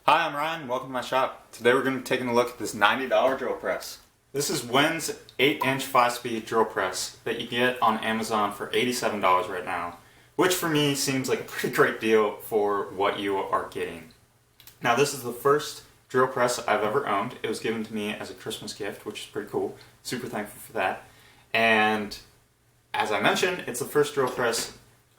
Hi, I'm Ryan. Welcome to my shop. Today we're going to be taking a look at this $90 drill press. This is Wynn's 8-inch 5-speed drill press that you get on Amazon for $87 right now, which for me seems like a pretty great deal for what you are getting. Now this is the first drill press I've ever owned. It was given to me as a Christmas gift, which is pretty cool. Super thankful for that. And as I mentioned, it's the first drill press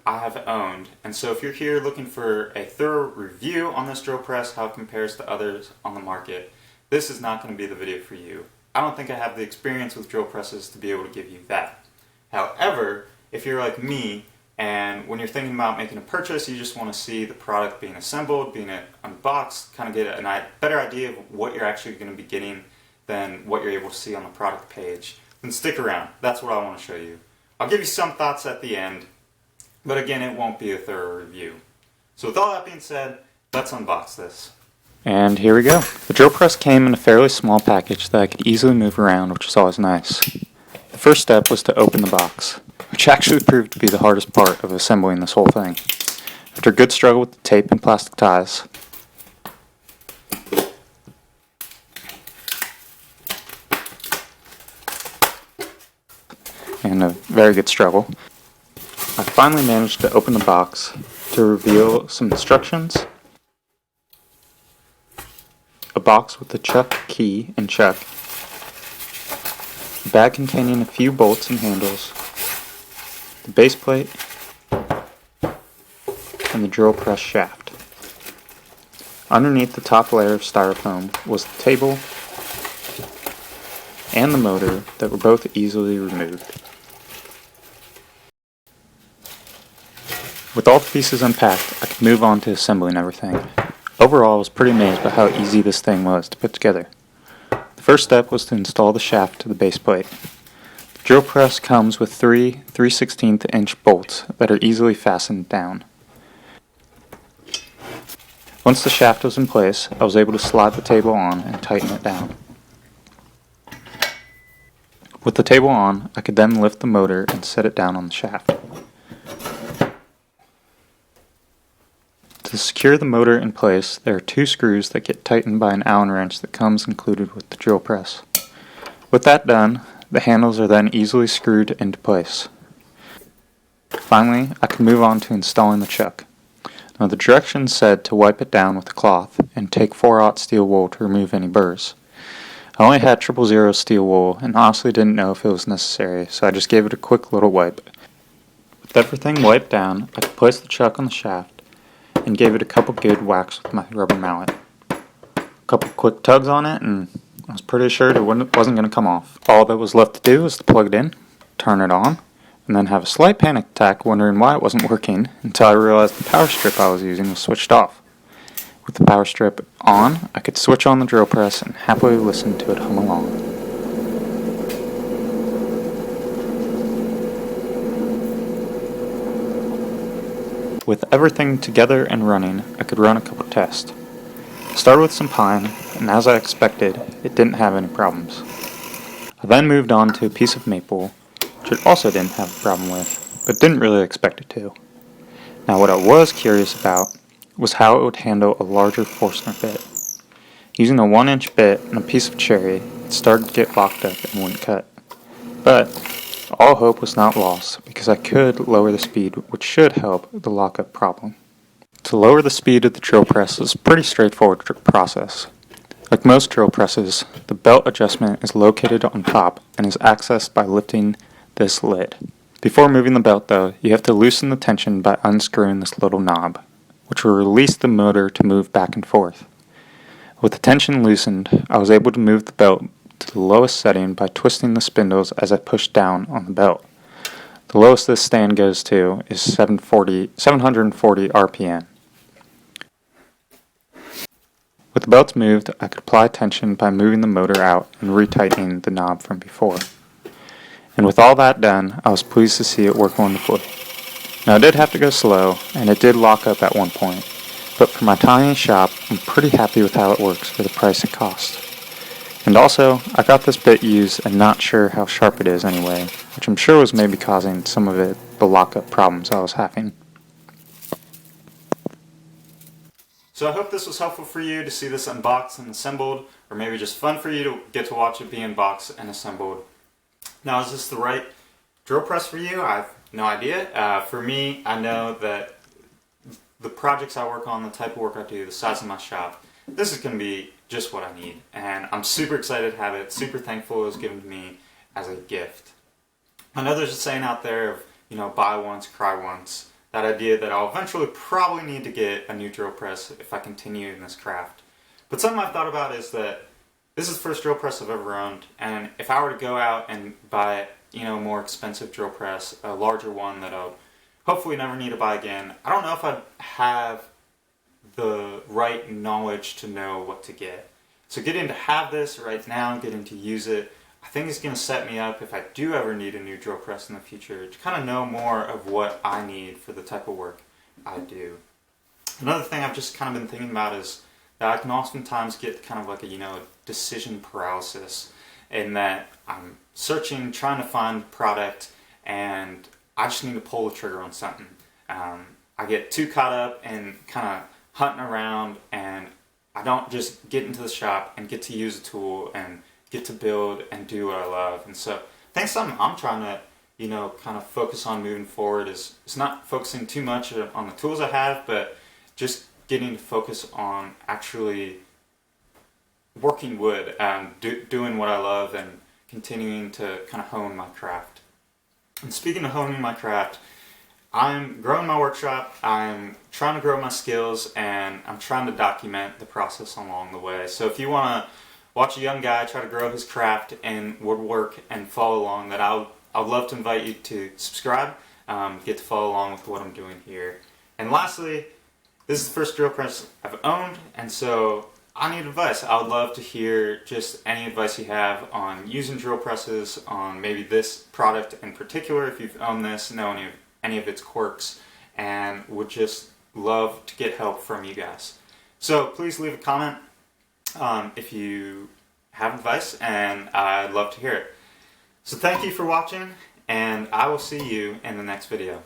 I have owned, and so if you're here looking for a thorough review on this drill press, how it compares to others on the market, this is not going to be the video for you. I don't think I have the experience with drill presses to be able to give you that. However, if you're like me, and when you're thinking about making a purchase, you just want to see the product being assembled, being unboxed, kind of get a better idea of what you're actually going to be getting than what you're able to see on the product page, then stick around. That's what I want to show you. I'll give you some thoughts at the end, but again, it won't be a thorough review. So with all that being said, let's unbox this. And here we go. The drill press came in a fairly small package that I could easily move around, which is always nice. The first step was to open the box, which actually proved to be the hardest part of assembling this whole thing. After a good struggle with the tape and plastic ties, and a very good struggle, I finally managed to open the box to reveal some instructions, a box with the chuck key and chuck, a bag containing a few bolts and handles, the base plate, and the drill press shaft. Underneath the top layer of styrofoam was the table and the motor that were both easily removed. With all the pieces unpacked, I could move on to assembling everything. Overall, I was pretty amazed by how easy this thing was to put together. The first step was to install the shaft to the base plate. The drill press comes with three 3/16 inch bolts that are easily fastened down. Once the shaft was in place, I was able to slide the table on and tighten it down. With the table on, I could then lift the motor and set it down on the shaft. To secure the motor in place, there are two screws that get tightened by an Allen wrench that comes included with the drill press. With that done, the handles are then easily screwed into place. Finally, I can move on to installing the chuck. Now the directions said to wipe it down with a cloth and take 4/0 steel wool to remove any burrs. I only had 000 steel wool and honestly didn't know if it was necessary, so I just gave it a quick little wipe. With everything wiped down, I could place the chuck on the shaft and gave it a couple good whacks with my rubber mallet. A couple quick tugs on it and I was pretty sure it wasn't going to come off. All that was left to do was to plug it in, turn it on, and then have a slight panic attack wondering why it wasn't working until I realized the power strip I was using was switched off. With the power strip on, I could switch on the drill press and happily listen to it hum along. With everything together and running, I could run a couple tests. I started with some pine, and as I expected, it didn't have any problems. I then moved on to a piece of maple, which it also didn't have a problem with, but didn't really expect it to. Now what I was curious about was how it would handle a larger Forstner bit. Using a 1-inch bit and a piece of cherry, it started to get locked up and wouldn't cut. But all hope was not lost because I could lower the speed, which should help the lockup problem. To lower the speed of the drill press is a pretty straightforward process. Like most drill presses, the belt adjustment is located on top and is accessed by lifting this lid. Before moving the belt though, you have to loosen the tension by unscrewing this little knob, which will release the motor to move back and forth. With the tension loosened, I was able to move the belt to the lowest setting by twisting the spindles as I pushed down on the belt. The lowest this stand goes to is 740 RPM. With the belts moved, I could apply tension by moving the motor out and retightening the knob from before. And with all that done, I was pleased to see it work wonderfully. Now I did have to go slow, and it did lock up at one point, but for my tiny shop, I'm pretty happy with how it works for the price it costs. And also, I got this bit used and not sure how sharp it is anyway, which I'm sure was maybe causing some of the lockup problems I was having. So I hope this was helpful for you to see this unboxed and assembled, or maybe just fun for you to get to watch it be unboxed and assembled. Now, is this the right drill press for you? I have no idea. For me, I know that the projects I work on, the type of work I do, the size of my shop, this is going to be just what I need. And I'm super excited to have it, super thankful it was given to me as a gift. I know there's a saying out there of, buy once, cry once. That idea that I'll eventually probably need to get a new drill press if I continue in this craft. But something I've thought about is that this is the first drill press I've ever owned, and if I were to go out and buy, a more expensive drill press, a larger one that I'll hopefully never need to buy again, I don't know if I'd have the right knowledge to know what to get. So getting to have this right now, getting to use it, I think it's going to set me up if I do ever need a new drill press in the future to kind of know more of what I need for the type of work I do. Another thing I've just kind of been thinking about is that I can oftentimes get kind of like a decision paralysis in that I'm searching, trying to find a product, and I just need to pull the trigger on something. I get too caught up in kind of hunting around, and I don't just get into the shop and get to use a tool and get to build and do what I love. And so I think something I'm trying to, kind of focus on moving forward is not focusing too much on the tools I have, but just getting to focus on actually working wood and doing what I love and continuing to kind of hone my craft. And speaking of honing my craft, I'm growing my workshop, I'm trying to grow my skills, and I'm trying to document the process along the way. So if you want to watch a young guy try to grow his craft in woodwork and follow along, that I'd love to invite you to subscribe, get to follow along with what I'm doing here. And lastly, this is the first drill press I've owned, and so I need advice. I would love to hear just any advice you have on using drill presses, on maybe this product in particular, if you've owned this, know any of its quirks, and would just love to get help from you guys. So please leave a comment if you have advice, and I'd love to hear it. So thank you for watching, and I will see you in the next video.